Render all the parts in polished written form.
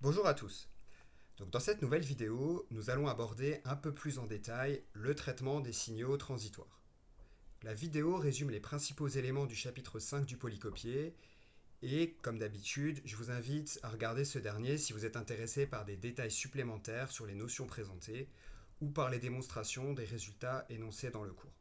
Bonjour à tous. Dans cette nouvelle vidéo, nous allons aborder un peu plus en détail le traitement des signaux transitoires. La vidéo résume les principaux éléments du chapitre 5 du polycopier et, comme d'habitude, je vous invite à regarder ce dernier si vous êtes intéressé par des détails supplémentaires sur les notions présentées ou par les démonstrations des résultats énoncés dans le cours.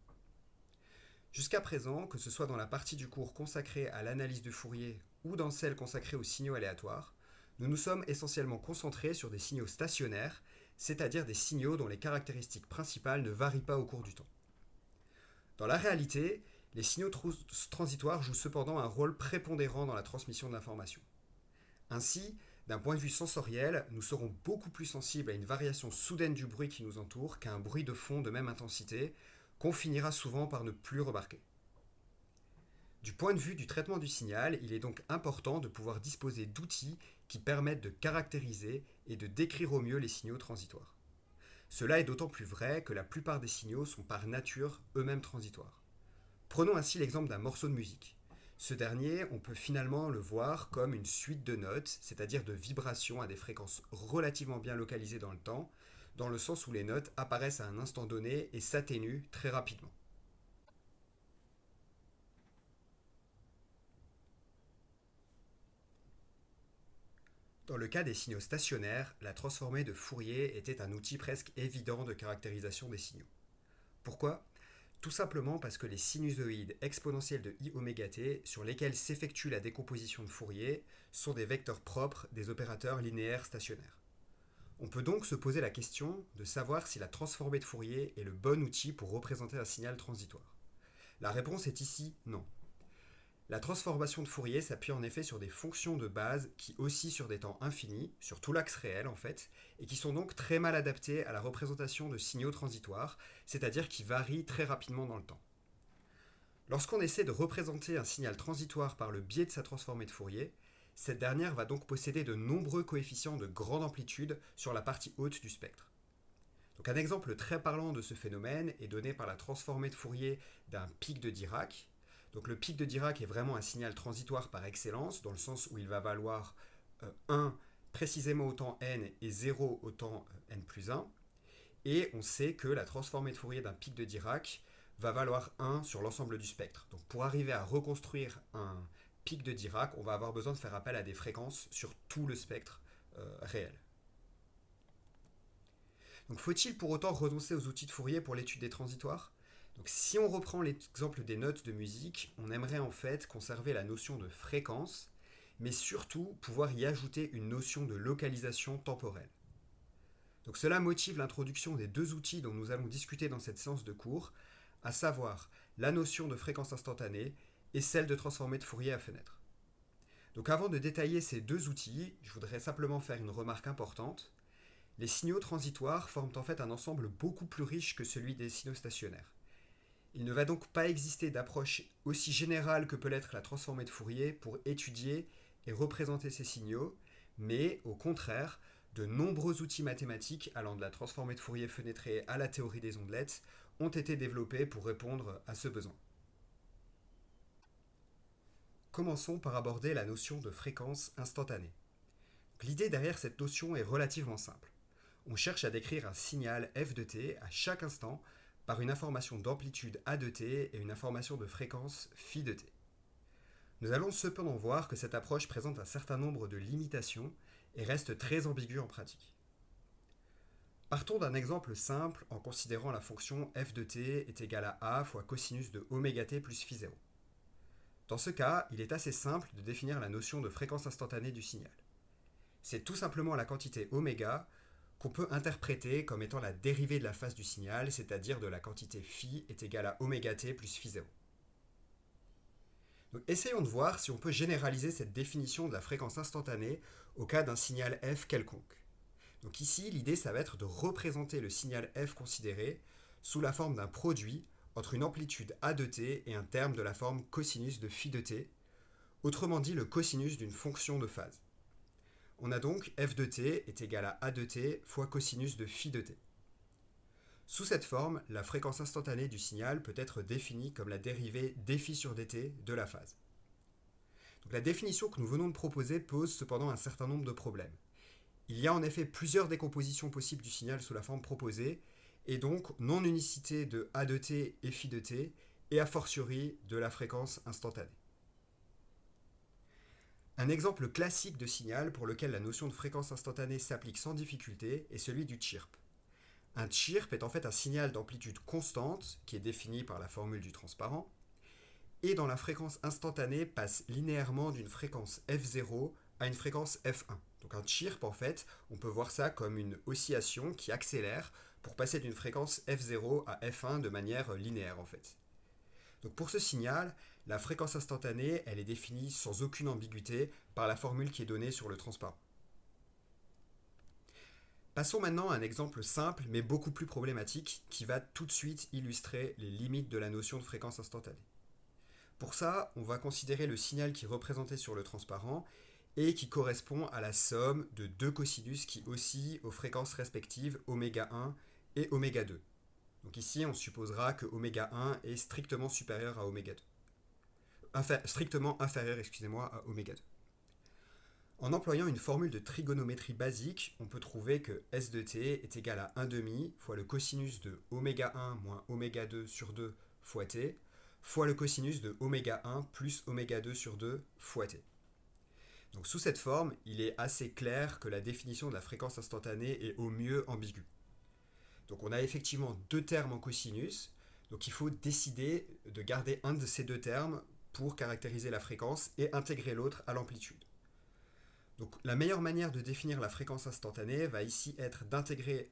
Jusqu'à présent, que ce soit dans la partie du cours consacrée à l'analyse de Fourier ou dans celle consacrée aux signaux aléatoires, nous nous sommes essentiellement concentrés sur des signaux stationnaires, c'est-à-dire des signaux dont les caractéristiques principales ne varient pas au cours du temps. Dans la réalité, les signaux transitoires jouent cependant un rôle prépondérant dans la transmission de l'information. Ainsi, d'un point de vue sensoriel, nous serons beaucoup plus sensibles à une variation soudaine du bruit qui nous entoure qu'à un bruit de fond de même intensité, qu'on finira souvent par ne plus remarquer. Du point de vue du traitement du signal, il est donc important de pouvoir disposer d'outils qui permettent de caractériser et de décrire au mieux les signaux transitoires. Cela est d'autant plus vrai que la plupart des signaux sont par nature eux-mêmes transitoires. Prenons ainsi l'exemple d'un morceau de musique. Ce dernier, on peut finalement le voir comme une suite de notes, c'est-à-dire de vibrations à des fréquences relativement bien localisées dans le temps, dans le sens où les notes apparaissent à un instant donné et s'atténuent très rapidement. Dans le cas des signaux stationnaires, la transformée de Fourier était un outil presque évident de caractérisation des signaux. Pourquoi ? Tout simplement parce que les sinusoïdes exponentielles de i oméga t, sur lesquels s'effectue la décomposition de Fourier, sont des vecteurs propres des opérateurs linéaires stationnaires. On peut donc se poser la question de savoir si la transformée de Fourier est le bon outil pour représenter un signal transitoire. La réponse est ici non. La transformation de Fourier s'appuie en effet sur des fonctions de base qui oscillent sur des temps infinis, sur tout l'axe réel en fait, et qui sont donc très mal adaptées à la représentation de signaux transitoires, c'est-à-dire qui varient très rapidement dans le temps. Lorsqu'on essaie de représenter un signal transitoire par le biais de sa transformée de Fourier, cette dernière va donc posséder de nombreux coefficients de grande amplitude sur la partie haute du spectre. Donc un exemple très parlant de ce phénomène est donné par la transformée de Fourier d'un pic de Dirac. Donc le pic de Dirac est vraiment un signal transitoire par excellence, dans le sens où il va valoir 1 précisément au temps n et 0 au temps n plus 1. Et on sait que la transformée de Fourier d'un pic de Dirac va valoir 1 sur l'ensemble du spectre. Donc pour arriver à reconstruire un pic de Dirac, on va avoir besoin de faire appel à des fréquences sur tout le spectre réel. Donc faut-il pour autant renoncer aux outils de Fourier pour l'étude des transitoires ? Donc si on reprend l'exemple des notes de musique, on aimerait en fait conserver la notion de fréquence, mais surtout pouvoir y ajouter une notion de localisation temporelle. Donc cela motive l'introduction des deux outils dont nous allons discuter dans cette séance de cours, à savoir la notion de fréquence instantanée et celle de transformée de Fourier à fenêtre. Donc avant de détailler ces deux outils, je voudrais simplement faire une remarque importante. Les signaux transitoires forment en fait un ensemble beaucoup plus riche que celui des signaux stationnaires. Il ne va donc pas exister d'approche aussi générale que peut l'être la transformée de Fourier pour étudier et représenter ces signaux, mais au contraire, de nombreux outils mathématiques allant de la transformée de Fourier fenêtrée à la théorie des ondelettes ont été développés pour répondre à ce besoin. Commençons par aborder la notion de fréquence instantanée. L'idée derrière cette notion est relativement simple. On cherche à décrire un signal f de t à chaque instant par une information d'amplitude a de t et une information de fréquence phi de t. Nous allons cependant voir que cette approche présente un certain nombre de limitations et reste très ambiguë en pratique. Partons d'un exemple simple en considérant la fonction f de t est égale à a fois cosinus de oméga t plus phi 0. Dans ce cas, il est assez simple de définir la notion de fréquence instantanée du signal. C'est tout simplement la quantité oméga qu'on peut interpréter comme étant la dérivée de la phase du signal, c'est-à-dire de la quantité phi est égale à oméga t plus phi 0. Donc, essayons de voir si on peut généraliser cette définition de la fréquence instantanée au cas d'un signal f quelconque. Donc ici, l'idée, ça va être de représenter le signal f considéré sous la forme d'un produit entre une amplitude a de t et un terme de la forme cosinus de phi de t, autrement dit le cosinus d'une fonction de phase. On a donc f de t est égal à a de t fois cosinus de phi de t. Sous cette forme, la fréquence instantanée du signal peut être définie comme la dérivée dφ sur dt de la phase. Donc la définition que nous venons de proposer pose cependant un certain nombre de problèmes. Il y a en effet plusieurs décompositions possibles du signal sous la forme proposée, et donc non-unicité de A de t et phi de t, et a fortiori de la fréquence instantanée. Un exemple classique de signal pour lequel la notion de fréquence instantanée s'applique sans difficulté est celui du chirp. Un chirp est en fait un signal d'amplitude constante qui est défini par la formule du transparent, et dont la fréquence instantanée passe linéairement d'une fréquence f0 à une fréquence f1. Donc un chirp, en fait, on peut voir ça comme une oscillation qui accélère pour passer d'une fréquence f0 à f1 de manière linéaire, en fait. Donc pour ce signal, la fréquence instantanée, elle est définie sans aucune ambiguïté par la formule qui est donnée sur le transparent. Passons maintenant à un exemple simple mais beaucoup plus problématique qui va tout de suite illustrer les limites de la notion de fréquence instantanée. Pour ça, on va considérer le signal qui est représenté sur le transparent et qui correspond à la somme de deux cosinus qui oscillent aux fréquences respectives ω1 et ω2. Donc ici, on supposera que ω1 est strictement supérieur à ω2. Strictement inférieur, à ω2. En employant une formule de trigonométrie basique, on peut trouver que S de t est égal à 1,5 fois le cosinus de ω1 moins ω2 sur 2 fois t, fois le cosinus de ω1 plus ω2 sur 2 fois t. Donc sous cette forme, il est assez clair que la définition de la fréquence instantanée est au mieux ambiguë. Donc on a effectivement deux termes en cosinus, donc il faut décider de garder un de ces deux termes pour caractériser la fréquence et intégrer l'autre à l'amplitude. Donc la meilleure manière de définir la fréquence instantanée va ici être d'intégrer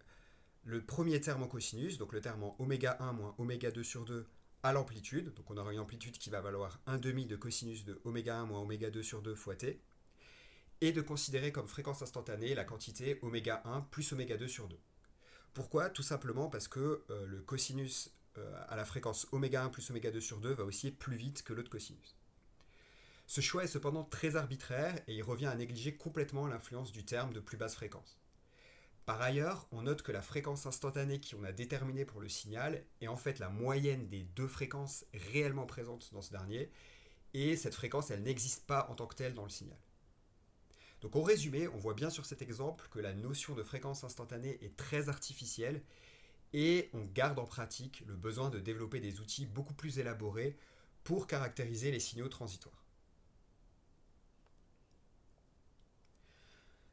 le premier terme en cosinus, donc le terme en ω1 moins ω2 sur 2 à l'amplitude, donc on aura une amplitude qui va valoir 1,5 de cosinus de ω1 moins ω2 sur 2 fois t, et de considérer comme fréquence instantanée la quantité ω1 plus ω2 sur 2. Pourquoi ? Tout simplement parce que le cosinus à la fréquence ω1 plus ω2 sur 2 va osciller plus vite que l'autre cosinus. Ce choix est cependant très arbitraire et il revient à négliger complètement l'influence du terme de plus basse fréquence. Par ailleurs, on note que la fréquence instantanée qu'on a déterminée pour le signal est en fait la moyenne des deux fréquences réellement présentes dans ce dernier, et cette fréquence, elle n'existe pas en tant que telle dans le signal. Donc en résumé, on voit bien sur cet exemple que la notion de fréquence instantanée est très artificielle, et on garde en pratique le besoin de développer des outils beaucoup plus élaborés pour caractériser les signaux transitoires.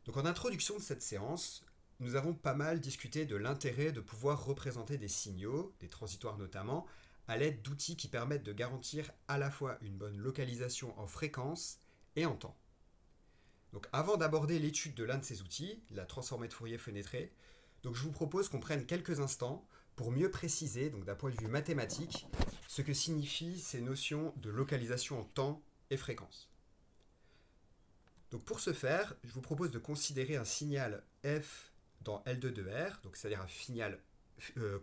Donc en introduction de cette séance, nous avons pas mal discuté de l'intérêt de pouvoir représenter des signaux, des transitoires notamment, à l'aide d'outils qui permettent de garantir à la fois une bonne localisation en fréquence et en temps. Donc avant d'aborder l'étude de l'un de ces outils, la transformée de Fourier fenêtrée, donc je vous propose qu'on prenne quelques instants pour mieux préciser, donc d'un point de vue mathématique, ce que signifient ces notions de localisation en temps et fréquence. Donc pour ce faire, je vous propose de considérer un signal f dans L2 de R, donc c'est-à-dire un signal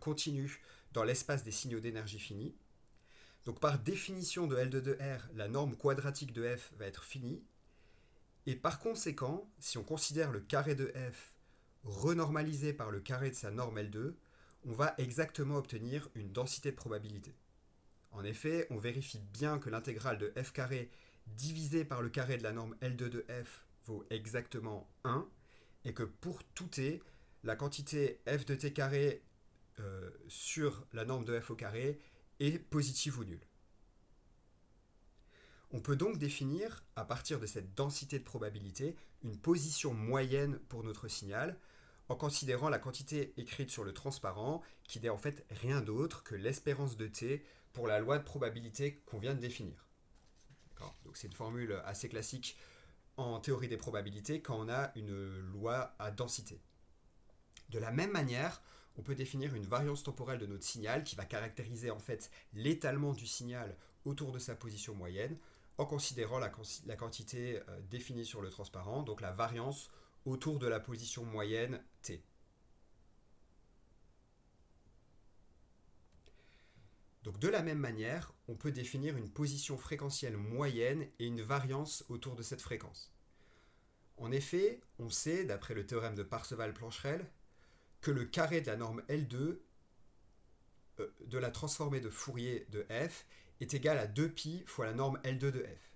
continu dans l'espace des signaux d'énergie finie. Donc par définition de L2 de R, la norme quadratique de f va être finie. Et par conséquent, si on considère le carré de f renormalisé par le carré de sa norme L2, on va exactement obtenir une densité de probabilité. En effet, on vérifie bien que l'intégrale de f carré divisé par le carré de la norme L2 de f vaut exactement 1, et que pour tout t, la quantité f de t carré sur la norme de f au carré est positive ou nulle. On peut donc définir, à partir de cette densité de probabilité, une position moyenne pour notre signal, en considérant la quantité écrite sur le transparent, qui n'est en fait rien d'autre que l'espérance de t pour la loi de probabilité qu'on vient de définir. Donc c'est une formule assez classique en théorie des probabilités quand on a une loi à densité. De la même manière, on peut définir une variance temporelle de notre signal qui va caractériser en fait l'étalement du signal autour de sa position moyenne en considérant la quantité définie sur le transparent, donc la variance autour de la position moyenne t. Donc de la même manière, on peut définir une position fréquentielle moyenne et une variance autour de cette fréquence. En effet, on sait, d'après le théorème de Parseval-Plancherel, que le carré de la norme L2 de la transformée de Fourier de f est égal à 2π fois la norme L2 de f.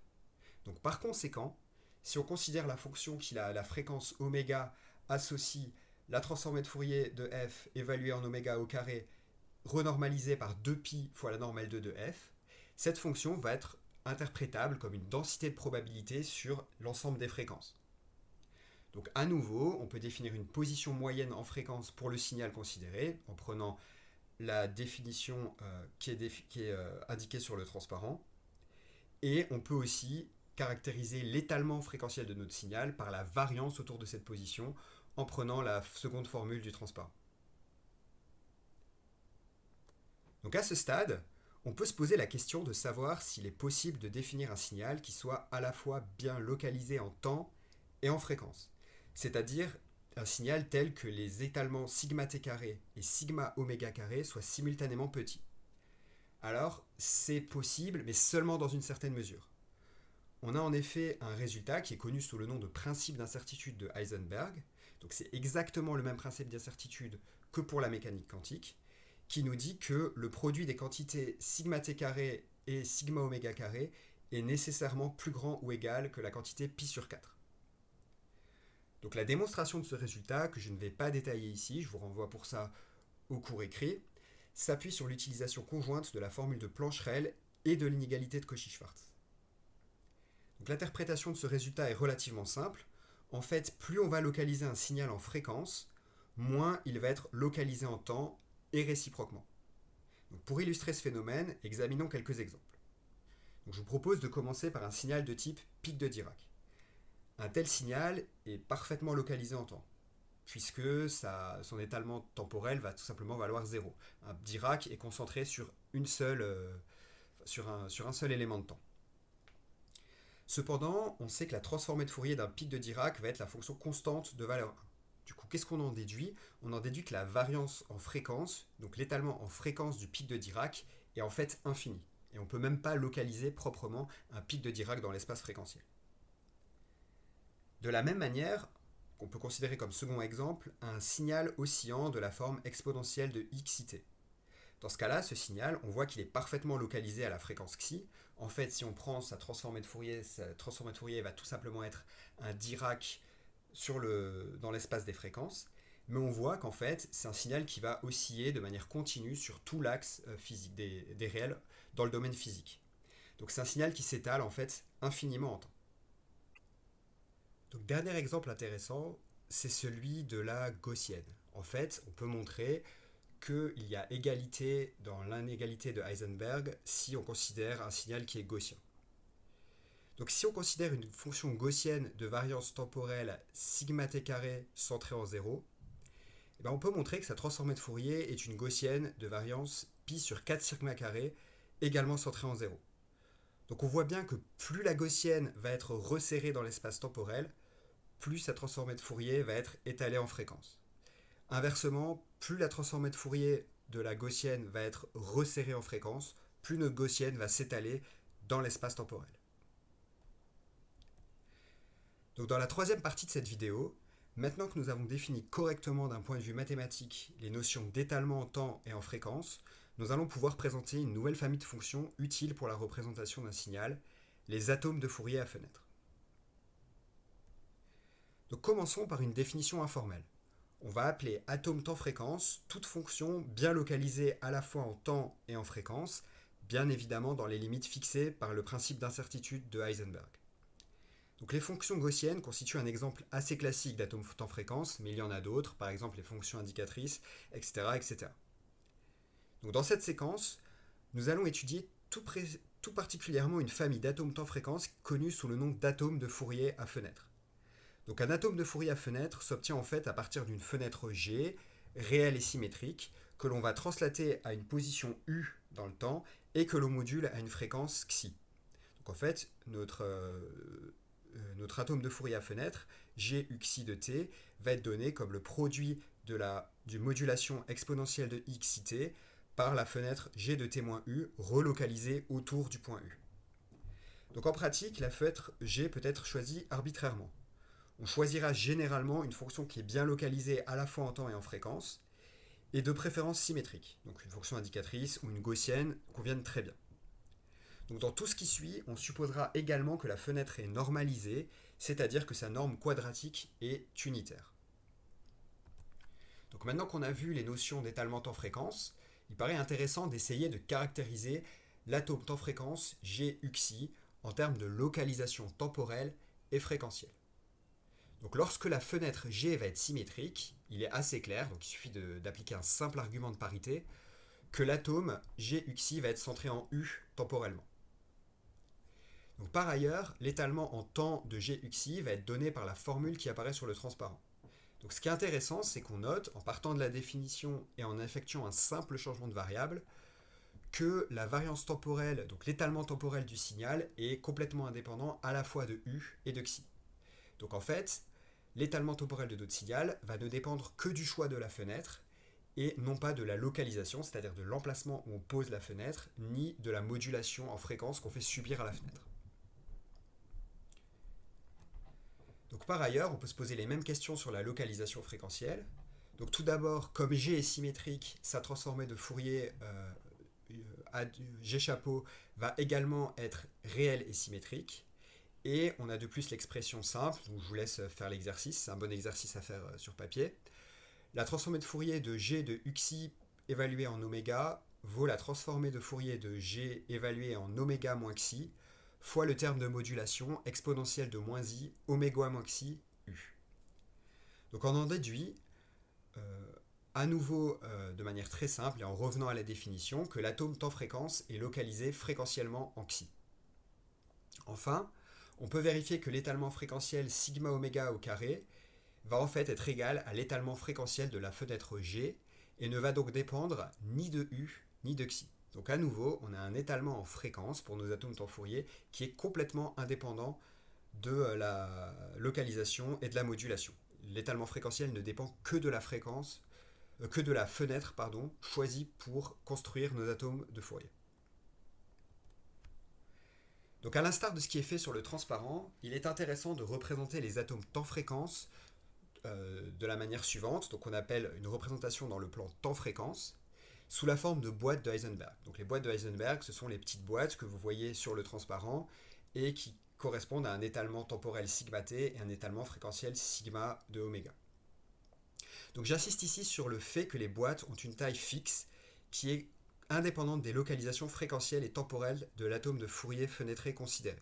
Donc par conséquent, si on considère la fonction qui a la fréquence oméga associe la transformée de Fourier de f évaluée en oméga au carré renormalisée par 2π fois la normale 2 de f, cette fonction va être interprétable comme une densité de probabilité sur l'ensemble des fréquences. Donc à nouveau, on peut définir une position moyenne en fréquence pour le signal considéré en prenant la définition qui est indiquée sur le transparent. Et on peut aussi caractériser l'étalement fréquentiel de notre signal par la variance autour de cette position en prenant la seconde formule du transparent. Donc à ce stade, on peut se poser la question de savoir s'il est possible de définir un signal qui soit à la fois bien localisé en temps et en fréquence. C'est-à-dire un signal tel que les étalements sigma t carré et sigma oméga carré soient simultanément petits. Alors, c'est possible, mais seulement dans une certaine mesure. On a en effet un résultat qui est connu sous le nom de principe d'incertitude de Heisenberg. Donc c'est exactement le même principe d'incertitude que pour la mécanique quantique, qui nous dit que le produit des quantités sigma t carré et sigma oméga carré est nécessairement plus grand ou égal que la quantité pi sur 4. Donc la démonstration de ce résultat, que je ne vais pas détailler ici, je vous renvoie pour ça au cours écrit, s'appuie sur l'utilisation conjointe de la formule de Plancherel et de l'inégalité de Cauchy-Schwarz. Donc l'interprétation de ce résultat est relativement simple. En fait, plus on va localiser un signal en fréquence, moins il va être localisé en temps et réciproquement. Donc pour illustrer ce phénomène, examinons quelques exemples. Donc je vous propose de commencer par un signal de type pic de Dirac. Un tel signal est parfaitement localisé en temps, puisque son étalement temporel va tout simplement valoir 0. Un Dirac est concentré sur un seul élément de temps. Cependant, on sait que la transformée de Fourier d'un pic de Dirac va être la fonction constante de valeur 1. Du coup, qu'est-ce qu'on en déduit ? On en déduit que la variance en fréquence, donc l'étalement en fréquence du pic de Dirac, est en fait infini. Et on ne peut même pas localiser proprement un pic de Dirac dans l'espace fréquentiel. De la même manière, qu'on peut considérer comme second exemple, un signal oscillant de la forme exponentielle de xit. Dans ce cas-là, ce signal, on voit qu'il est parfaitement localisé à la fréquence xi. En fait, si on prend sa transformée de Fourier va tout simplement être un Dirac dans l'espace des fréquences. Mais on voit qu'en fait, c'est un signal qui va osciller de manière continue sur tout l'axe physique des réels dans le domaine physique. Donc c'est un signal qui s'étale en fait infiniment en temps. Donc dernier exemple intéressant, c'est celui de la gaussienne. En fait, on peut montrer qu'il y a égalité dans l'inégalité de Heisenberg si on considère un signal qui est gaussien. Donc si on considère une fonction gaussienne de variance temporelle sigma t carré centrée en 0, on peut montrer que sa transformée de Fourier est une gaussienne de variance pi sur 4 sigma carré également centrée en 0. Donc on voit bien que plus la gaussienne va être resserrée dans l'espace temporel, plus sa transformée de Fourier va être étalée en fréquence. Inversement, plus la transformée de Fourier de la gaussienne va être resserrée en fréquence, plus notre gaussienne va s'étaler dans l'espace temporel. Donc dans la troisième partie de cette vidéo, maintenant que nous avons défini correctement d'un point de vue mathématique les notions d'étalement en temps et en fréquence, nous allons pouvoir présenter une nouvelle famille de fonctions utiles pour la représentation d'un signal, les atomes de Fourier à fenêtre. Donc commençons par une définition informelle. On va appeler atome temps-fréquence toute fonction bien localisée à la fois en temps et en fréquence, bien évidemment dans les limites fixées par le principe d'incertitude de Heisenberg. Donc les fonctions gaussiennes constituent un exemple assez classique d'atome temps-fréquence, mais il y en a d'autres, par exemple les fonctions indicatrices, etc. etc. Donc dans cette séquence, nous allons étudier tout particulièrement une famille d'atomes temps-fréquence connue sous le nom d'atomes de Fourier à fenêtre. Donc un atome de Fourier à fenêtre s'obtient en fait à partir d'une fenêtre G, réelle et symétrique, que l'on va translater à une position U dans le temps et que l'on module à une fréquence xi. Donc en fait, notre atome de Fourier à fenêtre, G U xi de t, va être donné comme le produit d'une modulation exponentielle de xit par la fenêtre G de t-u relocalisée autour du point U. Donc en pratique, la fenêtre G peut être choisie arbitrairement. On choisira généralement une fonction qui est bien localisée à la fois en temps et en fréquence, et de préférence symétrique, donc une fonction indicatrice ou une gaussienne conviennent très bien. Donc dans tout ce qui suit, on supposera également que la fenêtre est normalisée, c'est-à-dire que sa norme quadratique est unitaire. Donc maintenant qu'on a vu les notions d'étalement temps-fréquence, il paraît intéressant d'essayer de caractériser l'atome temps-fréquence G-UXI en termes de localisation temporelle et fréquentielle. Donc lorsque la fenêtre G va être symétrique, il est assez clair, donc il suffit d'appliquer un simple argument de parité, que l'atome G-UXI va être centré en U temporellement. Donc par ailleurs, l'étalement en temps de G-UXI va être donné par la formule qui apparaît sur le transparent. Donc ce qui est intéressant, c'est qu'on note, en partant de la définition et en effectuant un simple changement de variable, que la variance temporelle, donc l'étalement temporel du signal, est complètement indépendant à la fois de U et de XI. Donc en fait, l'étalement temporel de notre signal va ne dépendre que du choix de la fenêtre et non pas de la localisation, c'est-à-dire de l'emplacement où on pose la fenêtre, ni de la modulation en fréquence qu'on fait subir à la fenêtre. Donc par ailleurs, on peut se poser les mêmes questions sur la localisation fréquentielle. Donc tout d'abord, comme G est symétrique, sa transformée de Fourier G chapeau va également être réelle et symétrique. Et on a de plus l'expression simple, donc je vous laisse faire l'exercice, c'est un bon exercice à faire sur papier. La transformée de Fourier de G de UXI évaluée en oméga vaut la transformée de Fourier de G évaluée en oméga moins xi fois le terme de modulation exponentielle de moins i oméga moins xi u. Donc on en déduit à nouveau de manière très simple et en revenant à la définition que l'atome temps-fréquence est localisé fréquentiellement en xi. Enfin, on peut vérifier que l'étalement fréquentiel sigma oméga au carré va en fait être égal à l'étalement fréquentiel de la fenêtre G et ne va donc dépendre ni de U ni de xi. Donc à nouveau, on a un étalement en fréquence pour nos atomes temps Fourier qui est complètement indépendant de la localisation et de la modulation. L'étalement fréquentiel ne dépend que de la fréquence, que de la fenêtre choisie pour construire nos atomes de Fourier. Donc à l'instar de ce qui est fait sur le transparent, il est intéressant de représenter les atomes temps-fréquence de la manière suivante, donc on appelle une représentation dans le plan temps-fréquence, sous la forme de boîtes de Heisenberg. Donc les boîtes de Heisenberg, ce sont les petites boîtes que vous voyez sur le transparent et qui correspondent à un étalement temporel sigma t et un étalement fréquentiel sigma de oméga. Donc j'insiste ici sur le fait que les boîtes ont une taille fixe qui est indépendante des localisations fréquentielles et temporelles de l'atome de Fourier fenêtré considéré.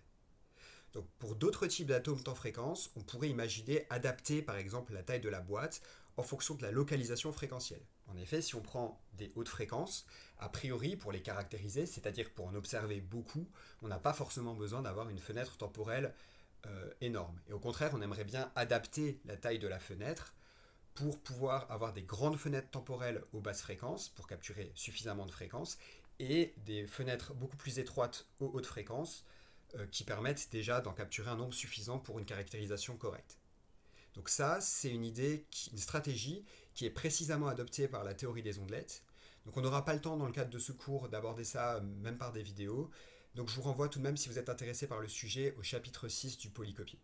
Donc pour d'autres types d'atomes temps-fréquence, on pourrait imaginer adapter par exemple la taille de la boîte en fonction de la localisation fréquentielle. En effet, si on prend des hautes fréquences, a priori pour les caractériser, c'est-à-dire pour en observer beaucoup, on n'a pas forcément besoin d'avoir une fenêtre temporelle énorme. Et au contraire, on aimerait bien adapter la taille de la fenêtre pour pouvoir avoir des grandes fenêtres temporelles aux basses fréquences, pour capturer suffisamment de fréquences, et des fenêtres beaucoup plus étroites aux hautes fréquences, qui permettent déjà d'en capturer un nombre suffisant pour une caractérisation correcte. Donc ça, c'est une idée, une stratégie qui est précisément adoptée par la théorie des ondelettes. Donc on n'aura pas le temps dans le cadre de ce cours d'aborder ça, même par des vidéos. Donc je vous renvoie tout de même, si vous êtes intéressé par le sujet, au chapitre 6 du polycopier.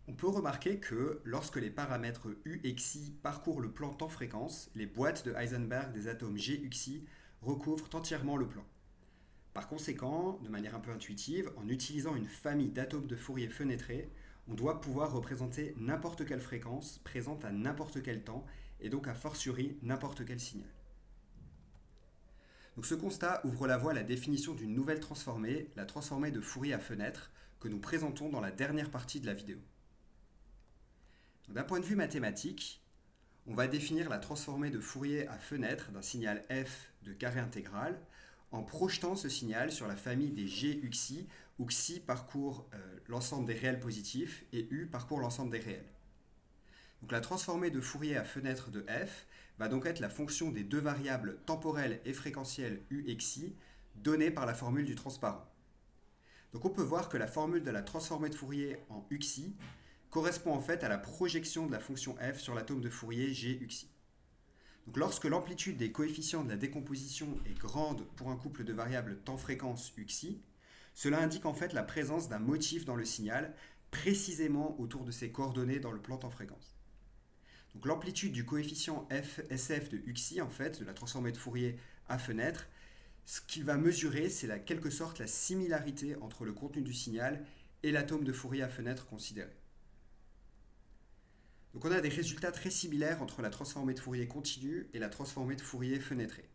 On peut remarquer que lorsque les paramètres U et XI parcourent le plan temps-fréquence, les boîtes de Heisenberg des atomes G UXI recouvrent entièrement le plan. Par conséquent, de manière un peu intuitive, en utilisant une famille d'atomes de Fourier fenêtrés, on doit pouvoir représenter n'importe quelle fréquence présente à n'importe quel temps, et donc a fortiori n'importe quel signal. Donc ce constat ouvre la voie à la définition d'une nouvelle transformée, la transformée de Fourier à fenêtre, que nous présentons dans la dernière partie de la vidéo. D'un point de vue mathématique, on va définir la transformée de Fourier à fenêtre d'un signal f de carré intégral en projetant ce signal sur la famille des G UXI, où XI parcourt l'ensemble des réels positifs et U parcourt l'ensemble des réels. Donc la transformée de Fourier à fenêtre de f va donc être la fonction des deux variables temporelles et fréquentielles U et XI données par la formule du transparent. Donc on peut voir que la formule de la transformée de Fourier en UXI correspond en fait à la projection de la fonction f sur l'atome de Fourier G UXI. Donc lorsque l'amplitude des coefficients de la décomposition est grande pour un couple de variables temps-fréquence UXI, cela indique en fait la présence d'un motif dans le signal précisément autour de ces coordonnées dans le plan temps-fréquence. Donc l'amplitude du coefficient SF de UXI, en fait, de la transformée de Fourier à fenêtre, Ce qu'il va mesurer, c'est quelque sorte la similarité entre le contenu du signal et l'atome de Fourier à fenêtre considéré. Donc on a des résultats très similaires entre la transformée de Fourier continue et la transformée de Fourier fenêtrée.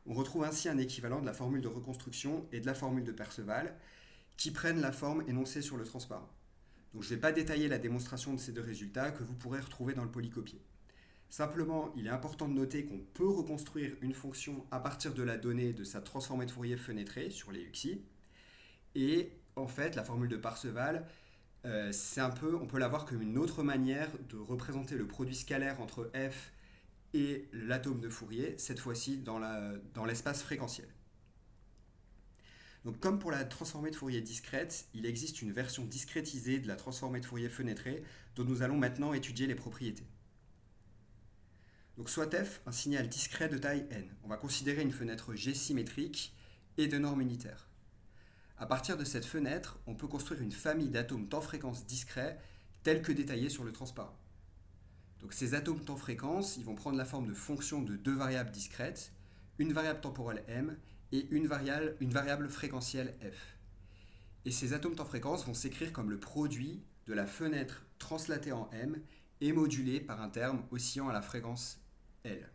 On retrouve ainsi un équivalent de la formule de reconstruction et de la formule de Perceval qui prennent la forme énoncée sur le transparent. Donc je ne vais pas détailler la démonstration de ces deux résultats que vous pourrez retrouver dans le polycopier. Simplement, il est important de noter qu'on peut reconstruire une fonction à partir de la donnée de sa transformée de Fourier fenêtrée sur les UXI. Et en fait, la formule de Parseval, on peut la voir comme une autre manière de représenter le produit scalaire entre f et l'atome de Fourier, cette fois-ci dans l'espace fréquentiel. Donc, comme pour la transformée de Fourier discrète, il existe une version discrétisée de la transformée de Fourier fenêtrée dont nous allons maintenant étudier les propriétés. Donc, soit f un signal discret de taille n. On va considérer une fenêtre G symétrique et de norme unitaire. À partir de cette fenêtre, on peut construire une famille d'atomes temps-fréquence discrets tels que détaillés sur le transparent. Donc ces atomes temps-fréquence, ils vont prendre la forme de fonctions de deux variables discrètes, une variable temporelle m et une variable fréquentielle f. Et ces atomes temps-fréquence vont s'écrire comme le produit de la fenêtre translatée en m et modulée par un terme oscillant à la fréquence L.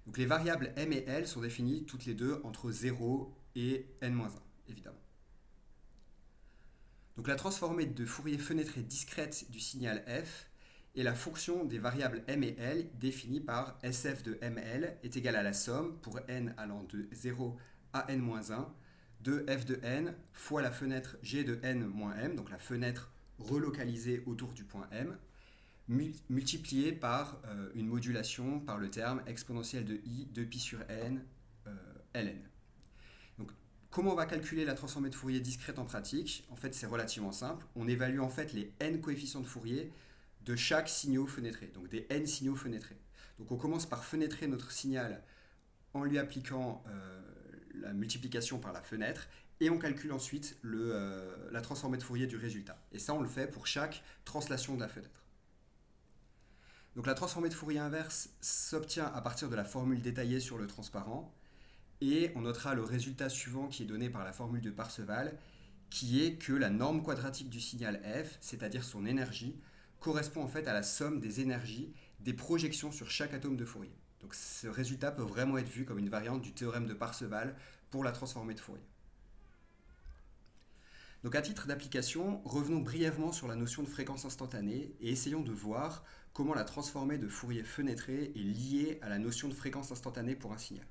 Donc les variables m et l sont définies toutes les deux entre 0 et n-1, évidemment. Donc la transformée de Fourier fenêtrée discrète du signal f et la fonction des variables m et l définie par SF de ml est égale à la somme pour n allant de 0 à n-1 de f de n fois la fenêtre g de n-m, donc la fenêtre relocalisée autour du point m, multipliée par une modulation par le terme exponentielle de i de pi sur n ln. Donc, comment on va calculer la transformée de Fourier discrète en pratique? En fait, c'est relativement simple. On évalue en fait les n coefficients de Fourier de chaque signaux fenêtré, donc des n signaux fenêtrés. Donc on commence par fenêtrer notre signal en lui appliquant la multiplication par la fenêtre et on calcule ensuite la transformée de Fourier du résultat. Et ça, on le fait pour chaque translation de la fenêtre. Donc la transformée de Fourier inverse s'obtient à partir de la formule détaillée sur le transparent et on notera le résultat suivant qui est donné par la formule de Parseval qui est que la norme quadratique du signal f, c'est-à-dire son énergie, correspond en fait à la somme des énergies des projections sur chaque atome de Fourier. Donc ce résultat peut vraiment être vu comme une variante du théorème de Parseval pour la transformée de Fourier. Donc à titre d'application, revenons brièvement sur la notion de fréquence instantanée et essayons de voir comment la transformée de Fourier fenêtrée est liée à la notion de fréquence instantanée pour un signal.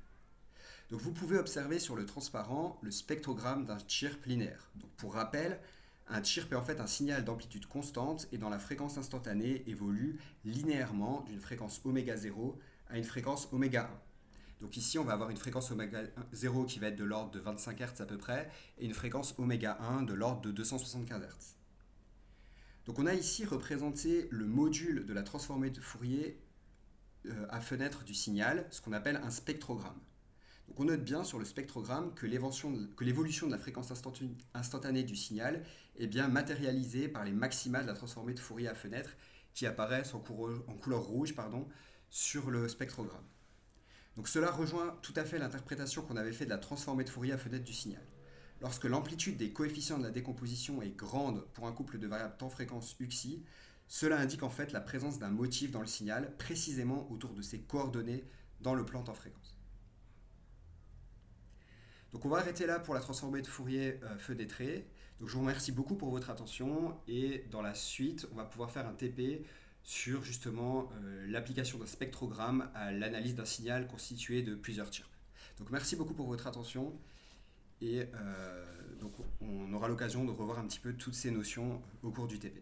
Donc vous pouvez observer sur le transparent le spectrogramme d'un chirp linéaire. Donc pour rappel, un chirp est en fait un signal d'amplitude constante et dont la fréquence instantanée évolue linéairement d'une fréquence oméga 0 à une fréquence oméga 1. Donc ici, on va avoir une fréquence oméga 0 qui va être de l'ordre de 25 Hz à peu près et une fréquence oméga 1 de l'ordre de 275 Hz. Donc on a ici représenté le module de la transformée de Fourier à fenêtre du signal, ce qu'on appelle un spectrogramme. Donc on note bien sur le spectrogramme que l'évolution de la fréquence instantanée du signal est bien matérialisée par les maxima de la transformée de Fourier à fenêtre qui apparaissent en couleur rouge sur le spectrogramme. Donc cela rejoint tout à fait l'interprétation qu'on avait fait de la transformée de Fourier à fenêtre du signal. Lorsque l'amplitude des coefficients de la décomposition est grande pour un couple de variables temps-fréquence UXI, cela indique en fait la présence d'un motif dans le signal précisément autour de ces coordonnées dans le plan temps-fréquence. Donc on va arrêter là pour la transformée de Fourier fenêtrée. Donc je vous remercie beaucoup pour votre attention et dans la suite, on va pouvoir faire un TP sur justement l'application d'un spectrogramme à l'analyse d'un signal constitué de plusieurs chirps. Donc merci beaucoup pour votre attention et donc on aura l'occasion de revoir un petit peu toutes ces notions au cours du TP.